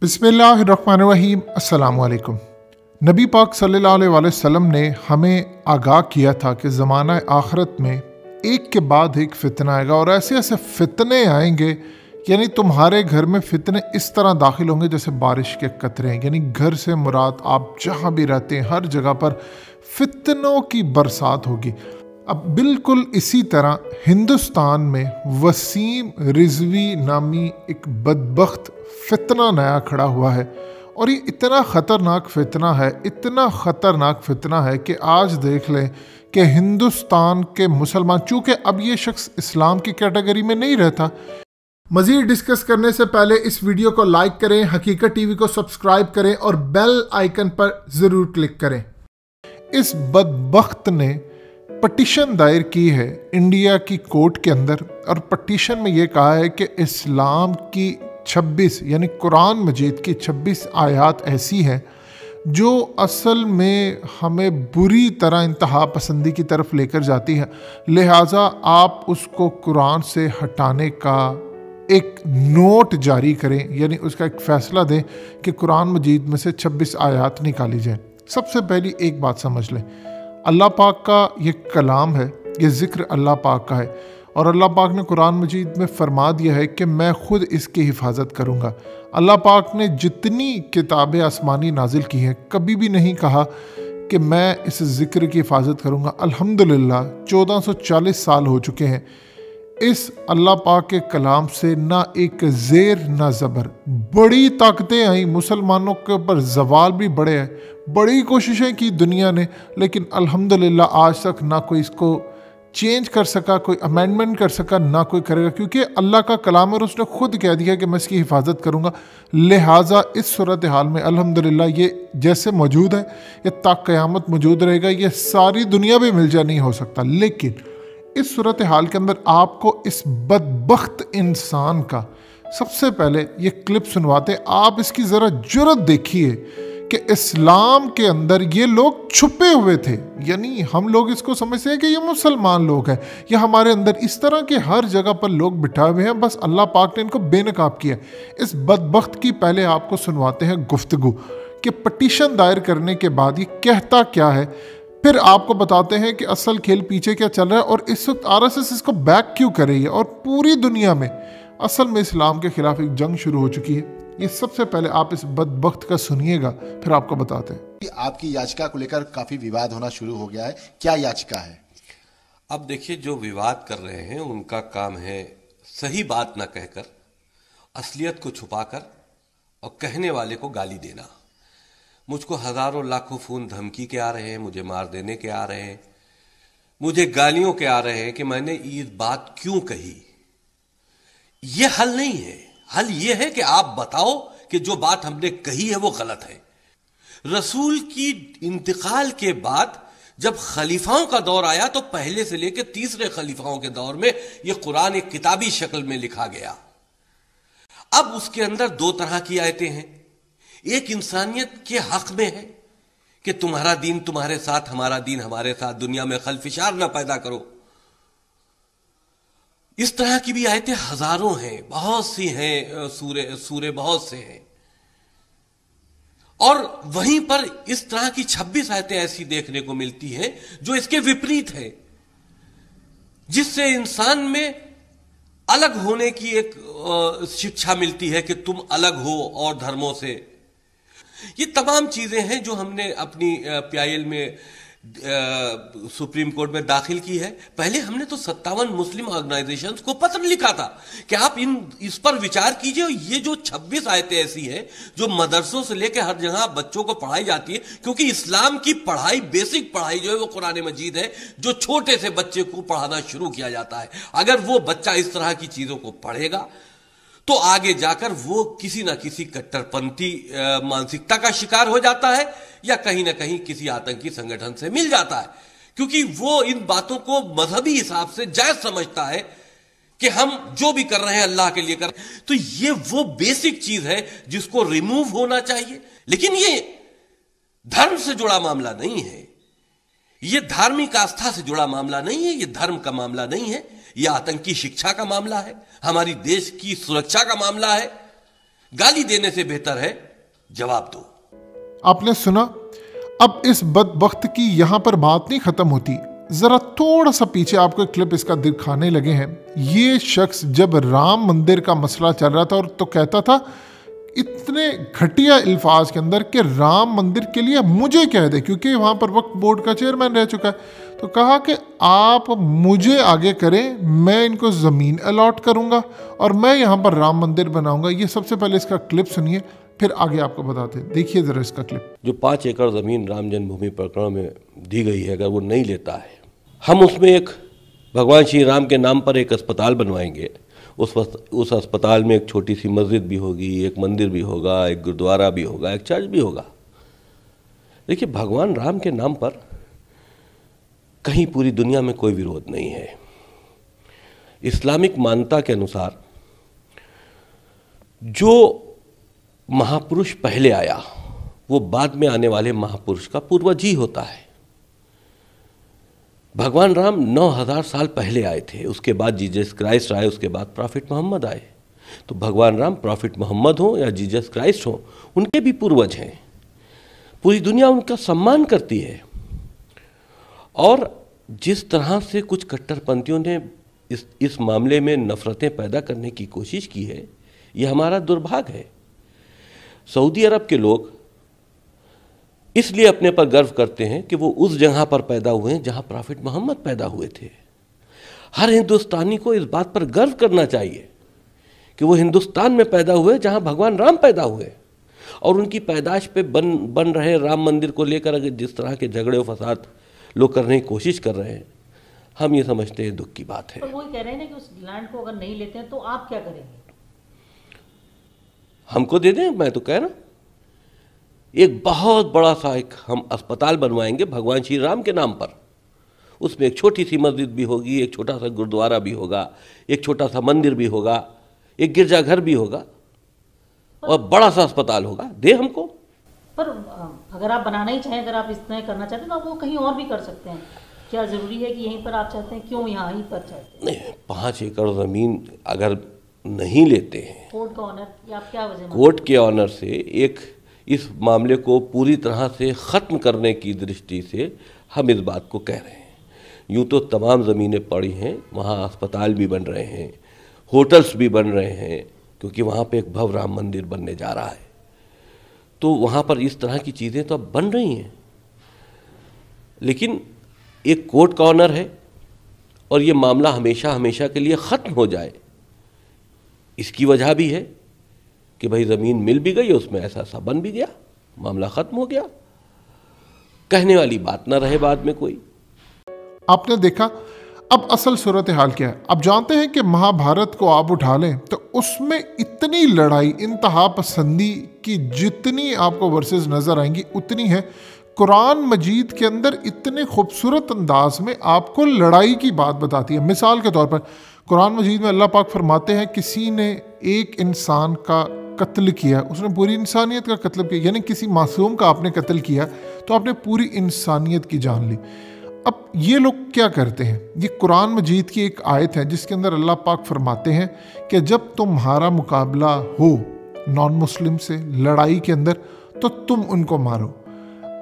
बिस्मिल्लाहिर्रहमानिर्रहीम। अस्सलाम वालेकुम। नबी पाक सल्लल्लाहु अलैहि वसल्लम ने हमें आगाह किया था कि ज़माना आखिरत में एक के बाद एक फ़ितना आएगा और ऐसे ऐसे फ़ितने आएंगे, यानी तुम्हारे घर में फ़ितने इस तरह दाखिल होंगे जैसे बारिश के कतरे हैं। यानी घर से मुराद आप जहाँ भी रहते हैं हर जगह पर फ़ितनों की बरसात होगी। अब बिल्कुल इसी तरह हिंदुस्तान में वसीम रिजवी नामी एक बदबख्त फितना नया खड़ा हुआ है और ये इतना ख़तरनाक फितना है, इतना ख़तरनाक फितना है कि आज देख लें कि हिंदुस्तान के मुसलमान, चूँकि अब ये शख्स इस्लाम की कैटेगरी में नहीं रहता। मज़ीद डिस्कस करने से पहले इस वीडियो को लाइक करें, हकीकत टीवी को सब्सक्राइब करें और बेल आइकन पर ज़रूर क्लिक करें। इस बदबख्त ने पटिशन दायर की है इंडिया की कोर्ट के अंदर और पटिशन में ये कहा है कि इस्लाम की 26 यानी कुरान मजीद की 26 आयात ऐसी हैं जो असल में हमें बुरी तरह इंतहा पसंदी की तरफ लेकर जाती है, लिहाजा आप उसको कुरान से हटाने का एक नोट जारी करें, यानी उसका एक फ़ैसला दें कि कुरान मजीद में से 26 आयात निकाली जाए। सबसे पहली एक बात समझ लें, अल्लाह पाक का ये कलाम है, ये ज़िक्र अल्लाह पाक का है और अल्लाह पाक ने कुरान मजीद में फरमा दिया है कि मैं ख़ुद इसकी हिफाजत करूँगा। अल्लाह पाक ने जितनी किताबें आसमानी नाजिल की हैं कभी भी नहीं कहा कि मैं इस ज़िक्र की हिफाजत करूँगा। अल्हम्दुलिल्लाह 1440 साल हो चुके हैं, इस अल्लाह पाक के कलाम से ना एक ज़ेर ना ज़बर। बड़ी ताकतें आई, मुसलमानों के ऊपर जवाल भी बड़े हैं, बड़ी कोशिशें की दुनिया ने, लेकिन अल्हम्दुलिल्लाह आज तक ना कोई इसको चेंज कर सका, कोई अमेंडमेंट कर सका, ना कोई करेगा, क्योंकि अल्लाह का कलाम है और उसने खुद कह दिया कि मैं इसकी हिफाजत करूँगा। लिहाजा इस सूरत हाल में अल्हम्दुलिल्लाह ये जैसे मौजूद है ये ताक क़यामत मौजूद रहेगा, ये सारी दुनिया में मिल जाए नहीं हो सकता। लेकिन इस सूरत हाल के अंदर आपको इस बदबख्त इंसान का सबसे पहले ये क्लिप सुनवाते हैं। आप इसकी ज़रा जुर्रत देखिए कि इस्लाम के अंदर ये लोग छुपे हुए थे, यानी हम लोग इसको समझते हैं कि ये मुसलमान लोग हैं, या हमारे अंदर इस तरह के हर जगह पर लोग बिठाए हुए हैं, बस अल्लाह पाक ने इनको बेनकाब किया। इस बदबख्त की पहले आपको सुनवाते हैं गुफ्तगू कि पटिशन दायर करने के बाद ये कहता क्या है, फिर आपको बताते हैं कि असल खेल पीछे क्या चल रहा है और इस वक्त आरएसएस इसको बैक क्यों कर रही है और पूरी दुनिया में असल में इस्लाम के खिलाफ एक जंग शुरू हो चुकी है। ये सबसे पहले आप इस बदबख्त का सुनिएगा, फिर आपको बताते हैं। आपकी याचिका को लेकर काफी विवाद होना शुरू हो गया है, क्या याचिका है? अब देखिए, जो विवाद कर रहे हैं उनका काम है सही बात न कहकर असलियत को छुपाकर और कहने वाले को गाली देना। मुझको हजारों लाखों फोन धमकी के आ रहे हैं, मुझे मार देने के आ रहे हैं, मुझे गालियों के आ रहे हैं कि मैंने ये बात क्यों कही। यह हल नहीं है। हल यह है कि आप बताओ कि जो बात हमने कही है वो गलत है। रसूल की इंतकाल के बाद जब खलीफाओं का दौर आया तो पहले से लेकर तीसरे खलीफाओं के दौर में यह कुरान एक किताबी शक्ल में लिखा गया। अब उसके अंदर दो तरह की आयतें हैं। एक इंसानियत के हक में है कि तुम्हारा दीन तुम्हारे साथ, हमारा दीन हमारे साथ, दुनिया में खलफिशार ना पैदा करो। इस तरह की भी आयतें हजारों हैं, बहुत सी हैं, सूरे बहुत से हैं। और वहीं पर इस तरह की 26 आयतें ऐसी देखने को मिलती हैं जो इसके विपरीत है, जिससे इंसान में अलग होने की एक शिक्षा मिलती है कि तुम अलग हो और धर्मों से। ये तमाम चीजें हैं जो हमने अपनी PIL में सुप्रीम कोर्ट में दाखिल की है। पहले हमने तो 57 मुस्लिम ऑर्गेनाइजेशंस को पत्र लिखा था कि आप इस पर विचार कीजिए। ये जो 26 आयतें ऐसी हैं जो मदरसों से लेकर हर जगह बच्चों को पढ़ाई जाती है, क्योंकि इस्लाम की पढ़ाई, बेसिक पढ़ाई जो है वो कुरान मजीद है, जो छोटे से बच्चे को पढ़ाना शुरू किया जाता है। अगर वो बच्चा इस तरह की चीजों को पढ़ेगा तो आगे जाकर वो किसी ना किसी कट्टरपंथी मानसिकता का शिकार हो जाता है या कहीं ना कहीं किसी आतंकी संगठन से मिल जाता है, क्योंकि वो इन बातों को मजहबी हिसाब से जायज समझता है कि हम जो भी कर रहे हैं अल्लाह के लिए कर रहे हैं। तो ये वो बेसिक चीज है जिसको रिमूव होना चाहिए। लेकिन ये धर्म से जुड़ा मामला नहीं है, ये धार्मिक आस्था से जुड़ा मामला नहीं है, ये धर्म का मामला नहीं है, यह आतंकी शिक्षा का मामला है, हमारी देश की सुरक्षा का मामला है। गाली देने से बेहतर है जवाब दो। आपने सुना। अब इस बदबख्त की यहां पर बात नहीं खत्म होती, जरा थोड़ा सा पीछे आपको क्लिप इसका दिखाने लगे हैं। ये शख्स जब राम मंदिर का मसला चल रहा था और तो कहता था इतने घटिया अल्फाज के अंदर कि राम मंदिर के लिए मुझे कह दे, क्योंकि वहां पर वक्फ बोर्ड का चेयरमैन रह चुका है। तो कहा कि आप मुझे आगे करें, मैं इनको ज़मीन अलॉट करूंगा और मैं यहाँ पर राम मंदिर बनाऊंगा। ये सबसे पहले इसका क्लिप सुनिए, फिर आगे आपको बताते हैं। देखिए ज़रा इसका क्लिप। जो 5 एकड़ ज़मीन राम जन्मभूमि प्रकरण में दी गई है, अगर वो नहीं लेता है, हम उसमें एक भगवान श्री राम के नाम पर एक अस्पताल बनवाएंगे। उस अस्पताल में एक छोटी सी मस्जिद भी होगी, एक मंदिर भी होगा, एक गुरुद्वारा भी होगा, एक चर्च भी होगा। देखिए, भगवान राम के नाम पर कहीं पूरी दुनिया में कोई विरोध नहीं है। इस्लामिक मान्यता के अनुसार जो महापुरुष पहले आया वो बाद में आने वाले महापुरुष का पूर्वज ही होता है। भगवान राम 9000 साल पहले आए थे, उसके बाद जीसस क्राइस्ट आए, उसके बाद प्रॉफिट मोहम्मद आए। तो भगवान राम प्रॉफिट मोहम्मद हो या जीसस क्राइस्ट हो, उनके भी पूर्वज हैं। पूरी दुनिया उनका सम्मान करती है। और जिस तरह से कुछ कट्टरपंथियों ने इस मामले में नफरतें पैदा करने की कोशिश की है, यह हमारा दुर्भाग्य है। सऊदी अरब के लोग इसलिए अपने पर गर्व करते हैं कि वो उस जगह पर पैदा हुए हैं जहां प्रॉफिट मोहम्मद पैदा हुए थे। हर हिंदुस्तानी को इस बात पर गर्व करना चाहिए कि वो हिंदुस्तान में पैदा हुए जहां भगवान राम पैदा हुए। और उनकी पैदाश पे बन रहे राम मंदिर को लेकर अगर जिस तरह के झगड़े और फसाद लोग करने की कोशिश कर रहे हैं, हम ये समझते हैं दुख की बात है। पर वो कह रहे हैं ना कि उस लैंड को अगर नहीं लेते हैं तो आप क्या करेंगे? हमको दे दें, मैं तो कह रहा हूं एक बहुत बड़ा सा एक हम अस्पताल बनवाएंगे भगवान श्री राम के नाम पर। उसमें एक छोटी सी मस्जिद भी होगी, एक छोटा सा गुरुद्वारा भी होगा, एक छोटा सा मंदिर भी होगा, एक गिरजाघर भी होगा और बड़ा सा अस्पताल होगा। दे हमको। पर अगर आप बनाना ही चाहें, अगर आप इस तरह करना चाहते हैं तो आप वो कहीं और भी कर सकते हैं। क्या ज़रूरी है कि यहीं पर आप चाहते हैं? क्यों यहाँ ही पर चाहते हैं? नहीं, 5 एकड़ ज़मीन अगर नहीं लेते हैं कोर्ट का ऑनर, या आप क्या वजह? कोर्ट के ऑनर से एक इस मामले को पूरी तरह से ख़त्म करने की दृष्टि से हम इस बात को कह रहे हैं। यूँ तो तमाम ज़मीनें पड़ी हैं, वहाँ अस्पताल भी बन रहे हैं, होटल्स भी बन रहे हैं, क्योंकि वहाँ पे एक भव्य राम मंदिर बनने जा रहा है। तो वहाँ पर इस तरह की चीज़ें तो अब बन रही हैं, लेकिन एक कोर्ट का ऑनर है और ये मामला हमेशा हमेशा के लिए ख़त्म हो जाए, इसकी वजह भी है कि भाई ज़मीन मिल भी गई, उसमें ऐसा सा बन भी गया, मामला ख़त्म हो गया, कहने वाली बात ना रहे बाद में कोई। आपने देखा अब असल सूरत हाल क्या है। अब जानते हैं कि महाभारत को आप उठा लें तो उसमें इतनी लड़ाई, इंतहा पसंदी की जितनी आपको वर्सेस नज़र आएंगी उतनी है कुरान मजीद के अंदर इतने खूबसूरत अंदाज में आपको लड़ाई की बात बताती है। मिसाल के तौर पर कुरान मजीद में अल्लाह पाक फरमाते हैं किसी ने एक इंसान का कत्ल किया, उसने पूरी इंसानियत का कत्ल किया, यानी किसी मासूम का आपने कत्ल किया तो आपने पूरी इंसानियत की जान ली। अब ये लोग क्या करते हैं, ये कुरान मजीद की एक आयत है जिसके अंदर अल्लाह पाक फरमाते हैं कि जब तुम्हारा मुकाबला हो नॉन मुस्लिम से लड़ाई के अंदर तो तुम उनको मारो।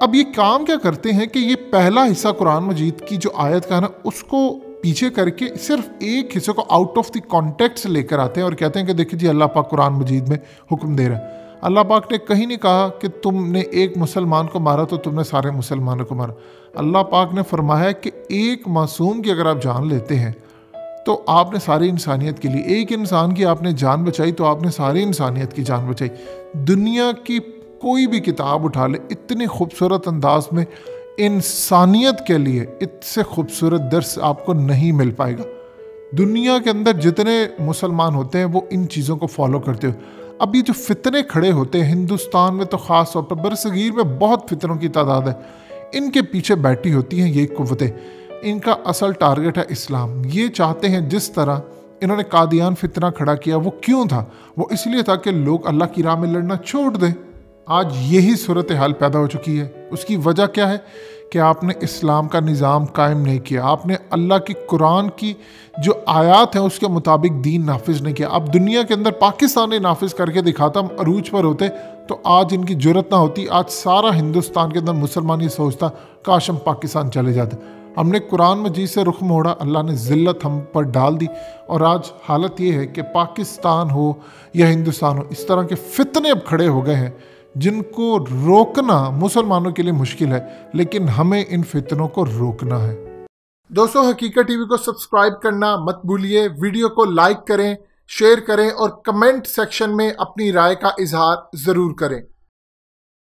अब ये काम क्या करते हैं कि ये पहला हिस्सा कुरान मजीद की जो आयत का है ना, उसको पीछे करके सिर्फ एक हिस्से को आउट ऑफ द कॉन्टेक्स्ट लेकर आते हैं और कहते हैं कि देखिए जी अल्लाह पाक कुरान मजीद में हुक्म दे रहा है। अल्लाह पाक ने कहीं नहीं कहा कि तुमने एक मुसलमान को मारा तो तुमने सारे मुसलमानों को मारा। अल्लाह पाक ने फरमाया कि एक मासूम की अगर आप जान लेते हैं तो आपने सारी इंसानियत के लिए, एक इंसान की आपने जान बचाई तो आपने सारी इंसानियत की जान बचाई। दुनिया की कोई भी किताब उठा ले, इतने खूबसूरत अंदाज में इंसानियत के लिए इससे खूबसूरत दर्स आपको नहीं मिल पाएगा। दुनिया के अंदर जितने मुसलमान होते हैं वो इन चीज़ों को फॉलो करते हो। अब ये जो फितने खड़े होते हैं हिंदुस्तान में तो ख़ास तौर पर, बरसगीर में बहुत फितनों की तादाद है, इनके पीछे बैठी होती हैं ये कुव्वतें। इनका असल टारगेट है इस्लाम। ये चाहते हैं जिस तरह इन्होंने कादियान फितना खड़ा किया, वो क्यों था? वो इसलिए था कि लोग अल्लाह की राह में लड़ना छोड़ दें। आज यही सूरत हाल पैदा हो चुकी है। उसकी वजह क्या है कि आपने इस्लाम का निज़ाम कायम नहीं किया, आपने अल्लाह की कुरान की जो आयात हैं उसके मुताबिक दीन नाफिज नहीं किया। अब दुनिया के अंदर पाकिस्तान ने नाफिज करके दिखाता, हम अरूज पर होते तो आज इनकी जरूरत ना होती। आज सारा हिंदुस्तान के अंदर मुसलमान ये सोचता काश हम पाकिस्तान चले जाते। हमने कुरान मजीद से रुख मोड़ा, अल्लाह ने ज़िल्लत हम पर डाल दी और आज हालत ये है कि पाकिस्तान हो या हिंदुस्तान हो, इस तरह के फितने अब खड़े हो गए हैं जिनको रोकना मुसलमानों के लिए मुश्किल है, लेकिन हमें इन फितनों को रोकना है। दोस्तों, हकीकत टीवी को सब्सक्राइब करना मत भूलिए, वीडियो को लाइक करें, शेयर करें और कमेंट सेक्शन में अपनी राय का इजहार ज़रूर करें।